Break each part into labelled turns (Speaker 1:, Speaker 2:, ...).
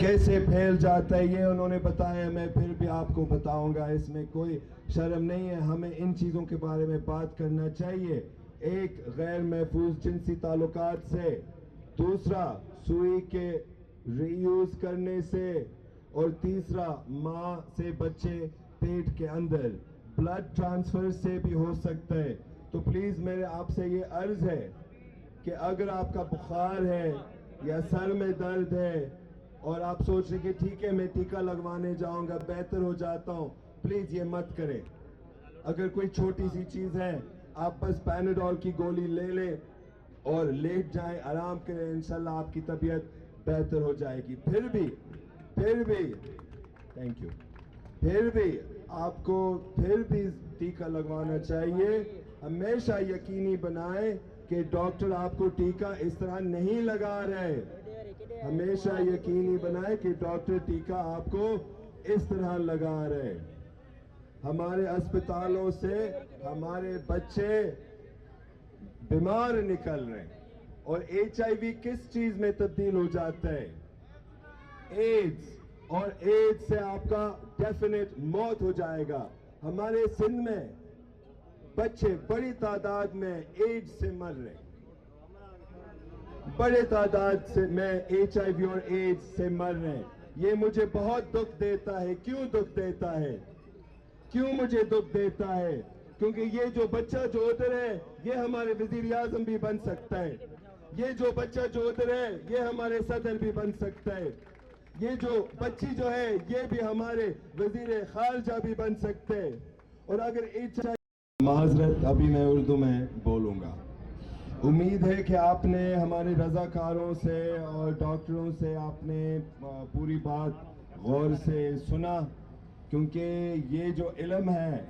Speaker 1: کیسے پھیل جاتا ہے یہ انہوں نے بتایا، میں پھر بھی آپ کو بتاؤں گا، اس میں کوئی شرم نہیں ہے، ہمیں ان چیزوں کے بارے میں بات کرنا چاہیے۔ ایک غیر محفوظ جنسی تعلقات سے، دوسرا سوئی کے ری یوز کرنے سے، اور تیسرا ماں سے بچے پیٹ کے اندر بلڈ ٹرانسفر سے بھی ہو سکتا ہے۔ تو پلیز میرے آپ سے یہ عرض ہے کہ اگر آپ کا بخار ہے یا سر میں درد ہے اور آپ سوچ رہے کہ ٹھیک ہے میں ٹیکہ لگوانے جاؤں گا بہتر ہو جاتا ہوں، پلیز یہ مت کریں۔ اگر کوئی چھوٹی سی چیز ہے آپ بس پیناڈول کی گولی لے لیں اور لیٹ جائیں، آرام کریں، انشاءاللہ آپ کی طبیعت بہتر ہو جائے گی۔ پھر بھی تھینک یو، پھر بھی آپ کو پھر بھی ٹیکہ لگوانا چاہیے۔ ہمیشہ یقینی بنائیں کہ ڈاکٹر آپ کو ٹیکہ اس طرح نہیں لگا رہے، ہمیشہ یقینی بنائیں کہ ڈاکٹر ٹیکہ آپ کو اس طرح لگا رہے۔ ہمارے اسپتالوں سے ہمارے بچے بیمار نکل رہے ہیں، اور ایچ آئی وی کس چیز میں تبدیل ہو جاتا ہے؟ ایڈز، اور ایڈز سے آپ کا ڈیفینٹ موت ہو جائے گا۔ ہمارے سندھ میں بچے بڑی تعداد میں ایڈز سے مر رہے ہیں، بڑے تعداد میں ایچ آئی وی اور ایڈز سے مر رہے ہیں۔ یہ مجھے بہت دکھ دیتا ہے۔ کیوں دکھ دیتا ہے؟ کیوں مجھے دکھ دیتا ہے؟ کیونکہ یہ جو بچہ جو ادھر ہے یہ ہمارے وزیر اعظم بھی بن سکتا ہے، یہ جو بچہ جو ادھر ہے یہ ہمارے صدر بھی بن سکتا ہے، یہ جو بچی جو ہے یہ بھی ہمارے وزیر خارجہ بھی بن سکتے ہیں۔ اور اگر معذرت ابھی میں اردو میں بولوں گا۔ امید ہے کہ آپ نے ہمارے رضاکاروں سے اور ڈاکٹروں سے آپ نے پوری بات غور سے سنا، کیونکہ یہ جو علم ہے،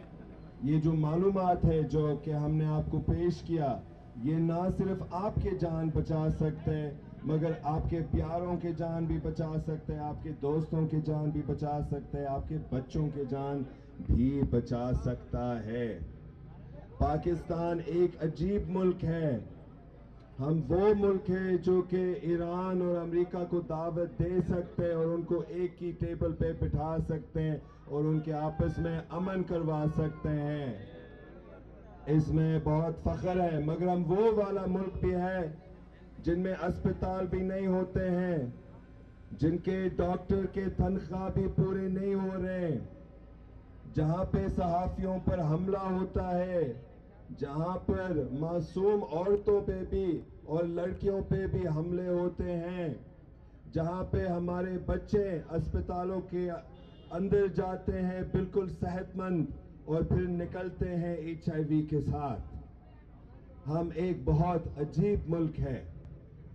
Speaker 1: یہ جو معلومات ہے جو کہ ہم نے آپ کو پیش کیا، یہ نہ صرف آپ کے جان بچا سکتے ہیں مگر آپ کے پیاروں کے جان بھی بچا سکتے ہیں، آپ کے دوستوں کے جان بھی بچا سکتے ہیں، آپ کے بچوں کے جان بھی بچا سکتا ہے۔ پاکستان ایک عجیب ملک ہے، ہم وہ ملک ہیں جو کہ ایران اور امریکہ کو دعوت دے سکتے ہیں اور ان کو ایک ہی ٹیبل پہ بٹھا سکتے ہیں اور ان کے آپس میں امن کروا سکتے ہیں۔ اس میں بہت فخر ہے، مگر ہم وہ والا ملک بھی ہے جن میں اسپتال بھی نہیں ہوتے ہیں، جن کے ڈاکٹر کے تنخواہ بھی پورے نہیں ہو رہے، جہاں پہ صحافیوں پر حملہ ہوتا ہے، جہاں پر معصوم عورتوں پہ بھی اور لڑکیوں پہ بھی حملے ہوتے ہیں، جہاں پہ ہمارے بچے اسپتالوں کے اندر جاتے ہیں بالکل صحت مند اور پھر نکلتے ہیں ایچ آئی وی کے ساتھ۔ ہم ایک بہت عجیب ملک ہے۔